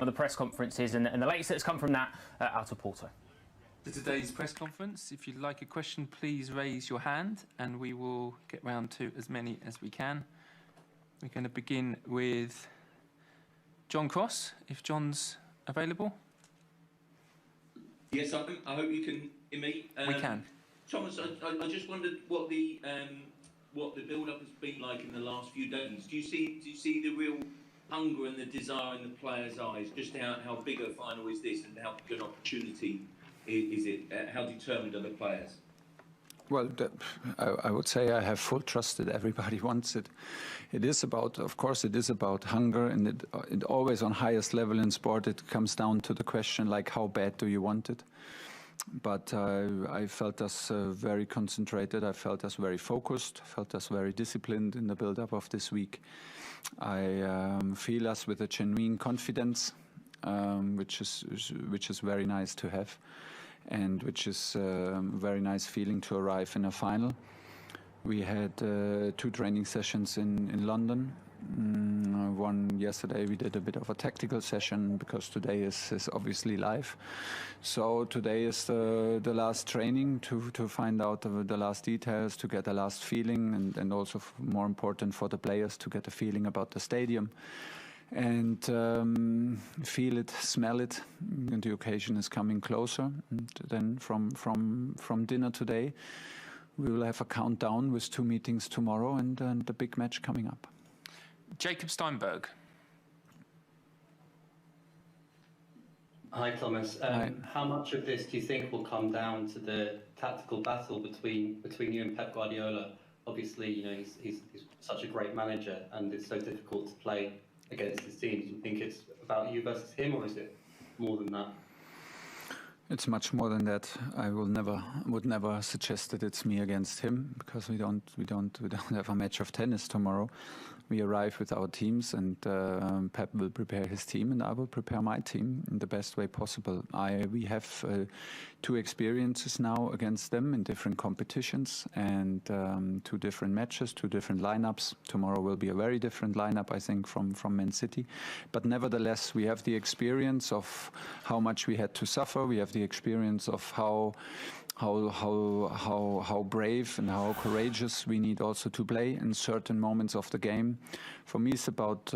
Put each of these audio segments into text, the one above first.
of the press conferences and the latest that's come from that out of Porto. For today's press conference, if you'd like a question, please raise your hand and we will get round to as many as we can. We're going to begin with John Cross, if John's available. Yes, I hope you can hear me. We can. Thomas, I just wondered what the build-up has been like in the last few days. Do you see the real hunger and the desire in the players' eyes? Just how big a final is this, and how big an opportunity is it? How determined are the players? Well, I would say I have full trust that everybody wants it. It is about, of course, it is about hunger, and it always on highest level in sport, it comes down to the question like, how bad do you want it? But I felt us very concentrated. I felt us very focused. Felt us very disciplined in the build-up of this week. I feel us with a genuine confidence, which is very nice to have, and which is a very nice feeling to arrive in a final. We had 2 training sessions in London. One yesterday we did a bit of a tactical session because today is obviously live. So today is the last training to find out the last details, to get the last feeling, and also more important for the players to get a feeling about the stadium and feel it, smell it. And the occasion is coming closer. And then from dinner today, we will have a countdown with 2 meetings tomorrow and the big match coming up. Jacob Steinberg. Hi, Thomas. Hi. How much of this do you think will come down to the tactical battle between you and Pep Guardiola? Obviously, you know, he's such a great manager, and it's so difficult to play against his team. Do you think it's about you versus him, or is it more than that? It's much more than that. I would never suggest that it's me against him, because we don't have a match of tennis tomorrow. We arrive with our teams, and Pep will prepare his team, and I will prepare my team in the best way possible. We have 2 experiences now against them in different competitions, and 2 different matches, 2 different lineups. Tomorrow will be a very different lineup, I think, from Man City. But nevertheless, we have the experience of how much we had to suffer. We have the experience of how brave and how courageous we need also to play in certain moments of the game. For me, it's about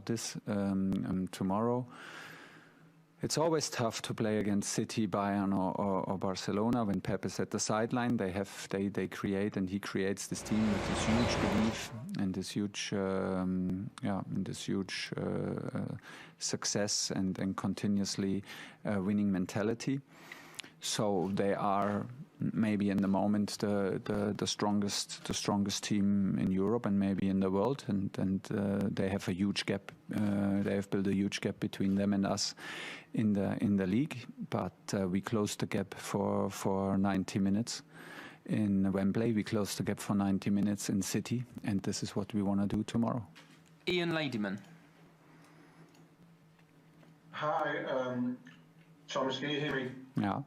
this tomorrow. It's always tough to play against City, Bayern, or Barcelona when Pep is at the sideline. They create, and he creates this team with this huge belief and this huge success and continuously winning mentality. So they are maybe in the moment the strongest team in Europe and maybe in the world, and they have a huge gap. They have built a huge gap between them and us in the league. But we closed the gap for 90 minutes in Wembley. We closed the gap for 90 minutes in City, and this is what we want to do tomorrow. Ian Ladyman. Hi, Thomas, can you hear me? Yeah.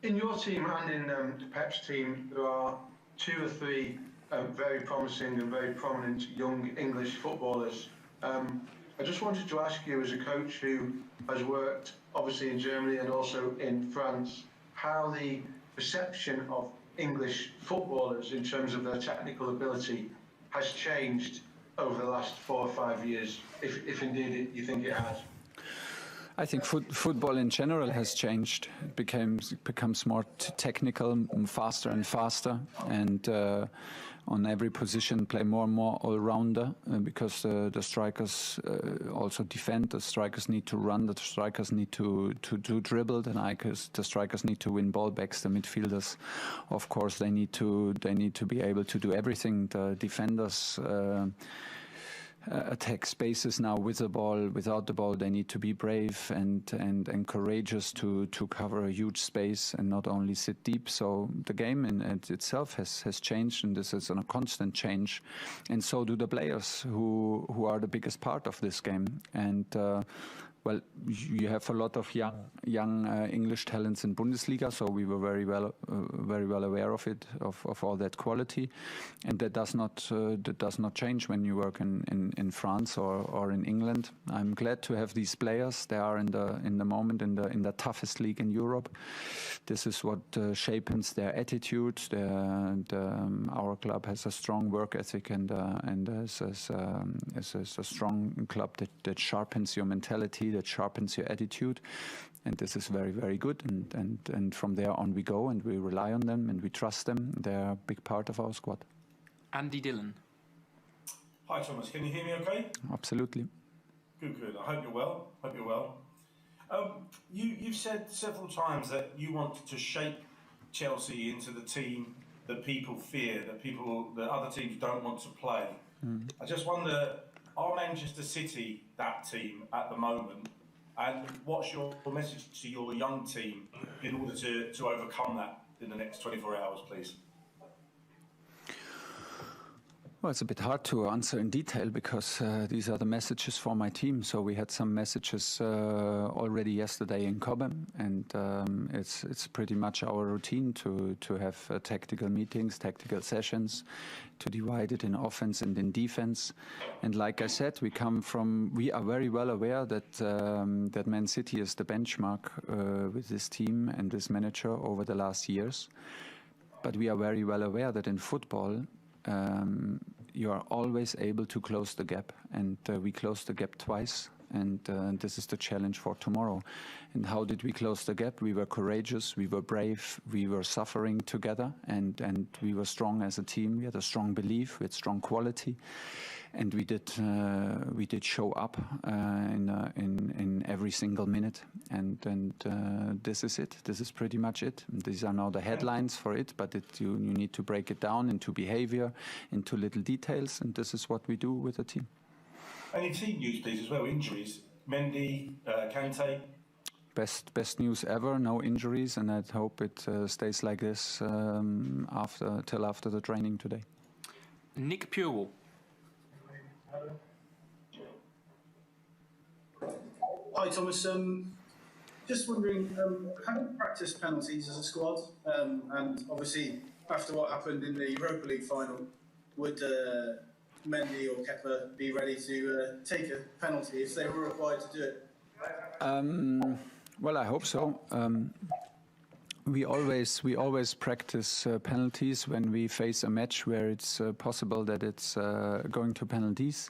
In your team and in Pep's team, there are 2 or 3 very promising and very prominent young English footballers. I just wanted to ask you, as a coach who has worked obviously in Germany and also in France, how the perception of English footballers in terms of their technical ability has changed over the last 4 or 5 years, if indeed you think it has. I think football in general has changed. It becomes more technical, faster and faster, and on every position play more and more all-rounder, because the strikers also defend. The strikers need to run. The strikers need to dribble. The strikers need to win ball backs. The midfielders, of course, they need to be able to do everything. The defenders attack spaces now with the ball, without the ball. They need to be brave and courageous to cover a huge space and not only sit deep. So the game in itself has changed, and this is on a constant change. And so do the players who are the biggest part of this game. And Well, you have a lot of young English talents in Bundesliga, so we were very well aware of it, of all that quality, and that does not change when you work in France or in England. I'm glad to have these players. They are in the moment in the toughest league in Europe. This is what shapes their attitude. Our club has a strong work ethic and is a strong club that sharpens your mentality, that sharpens your attitude, and this is very, very good. And from there on we go, and we rely on them and we trust them. They're a big part of our squad. Andy Dillon. Hi Thomas, can you hear me okay? Absolutely. Good. I hope you're well. You've said several times that you want to shape Chelsea into the team that people fear, that other teams don't want to play. I just wonder, are Manchester City that team at the moment? And what's your message to your young team in order to overcome that in the next 24 hours, please? Well, it's a bit hard to answer in detail because these are the messages for my team. So we had some messages already yesterday in Cobham, and it's pretty much our routine to have tactical meetings, tactical sessions, to divide it in offense and in defense. And like I said, we are very well aware that Man City is the benchmark with this team and this manager over the last years. But we are very well aware that in football, you are always able to close the gap, and we closed the gap twice, and this is the challenge for tomorrow. And how did we close the gap? We were courageous, we were brave, we were suffering together, and we were strong as a team. We had a strong belief, we had strong quality, and we did show up in every single minute, and this is it. This is pretty much it. These are now the headlines for it, but you need to break it down into behavior, into little details, and this is what we do with the team. Any team news, please, as well? Injuries, Mendy, Kante. Best news ever. No injuries, and I hope it stays like this till after the training today. Nick Purewell. Hi Thomas, just wondering, having practiced penalties as a squad, and obviously after what happened in the Europa League final, would Mendy or Kepa be ready to take a penalty if they were required to do it? Well, I hope so. We always practice penalties when we face a match where it's possible that it's going to penalties.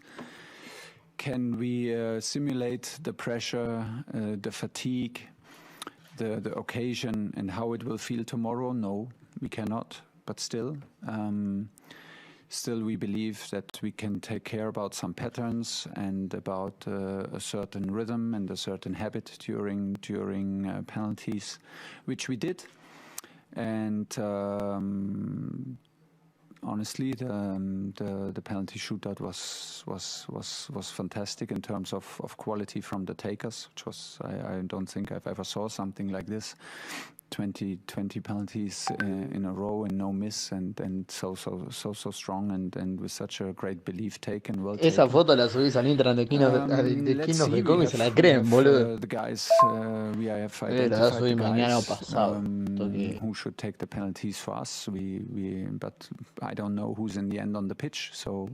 Can we simulate the pressure, the fatigue, the occasion, and how it will feel tomorrow? No, we cannot. But still we believe that we can take care about some patterns and about a certain rhythm and a certain habit during penalties, which we did. And honestly, the penalty shootout was fantastic in terms of quality from the takers, which was I don't think I've ever saw something like this. 20 penalties in a row and no miss, and so strong and with such a great belief taken, well Esa taken. foto la subís al Instagram de King of the Kong y se la creen, boludo. The guys, we have La identified subí the mañana o guys pasado. who should take the penalties for us. But I don't know who's in the end on the pitch, so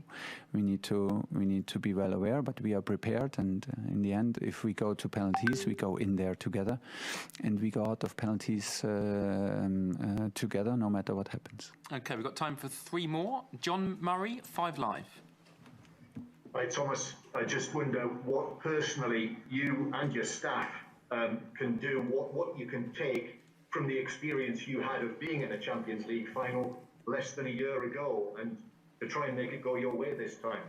we need to be well aware. But we are prepared, and in the end, if we go to penalties, we go in there together, and we go out of penalties together, no matter what happens. Okay, we've got time for 3 more. John Murray, 5 Live. Hi Thomas, I just wonder what personally you and your staff can do, what you can take from the experience you had of being in a Champions League final less than a year ago, and to try and make it go your way this time.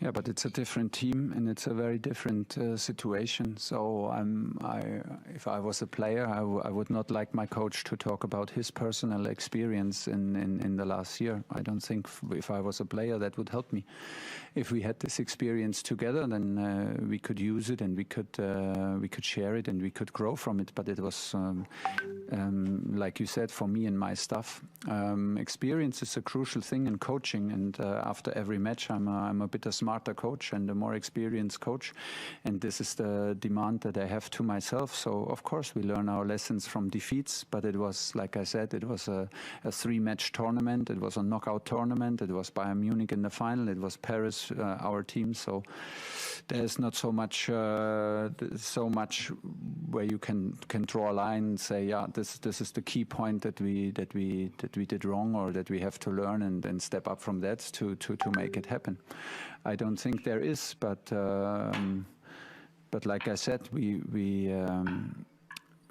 Yeah, but it's a different team and it's a very different situation. So if I was a player, I would not like my coach to talk about his personal experience in the last year. I don't think if I was a player that would help me. If we had this experience together, then we could use it and we could share it and we could grow from it. But it was like you said, for me and my staff, experience is a crucial thing in coaching. And after every match, I'm a bit smart. smarter coach and a more experienced coach. And this is the demand that I have to myself. So, of course, we learn our lessons from defeats. But it was, like I said, it was a 3-match tournament. It was a knockout tournament. It was Bayern Munich in the final. It was Paris, our team. So there's not so much where you can draw a line and say, yeah, this is the key point that we did wrong, or that we have to learn and then step up from that to make it happen. I don't think there is, but like I said, we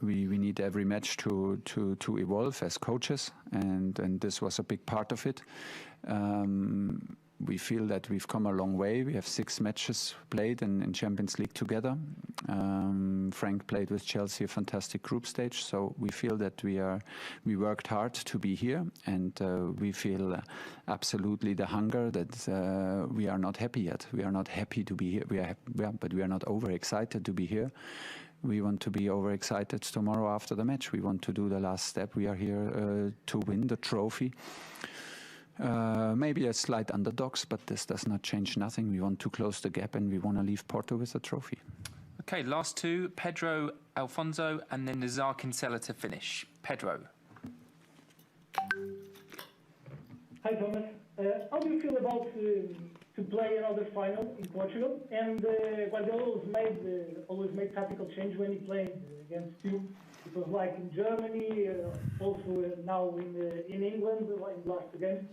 need every match to evolve as coaches, and this was a big part of it. We feel that we've come a long way. We have 6 matches played in Champions League together. Frank played with Chelsea a fantastic group stage, so we feel that we worked hard to be here, and we feel absolutely the hunger that we are not happy yet. We are not happy to be here. But we are not overexcited to be here. We want to be overexcited tomorrow after the match. We want to do the last step. We are here to win the trophy. Maybe a slight underdogs, but this does not change nothing. We want to close the gap, and we want to leave Porto with a trophy. Okay, last 2, Pedro Alfonso, and then Nazar Kinsella to finish. Pedro. Hi, Thomas. How do you feel about to play another final in Portugal? And Guardiola always made tactical change when he played against you. It was like in Germany, also now in England, in the last 2 games.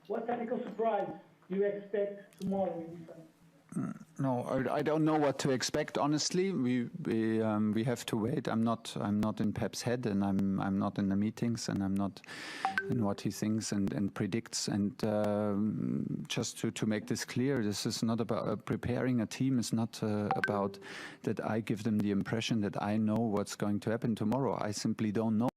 What tactical surprise do you expect tomorrow in this final? No, I don't know what to expect. Honestly, we have to wait. I'm not in Pep's head, and I'm not in the meetings, and I'm not in what he thinks and predicts. And just to make this clear, this is not about preparing a team. It's not about that I give them the impression that I know what's going to happen tomorrow. I simply don't know.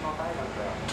No tay,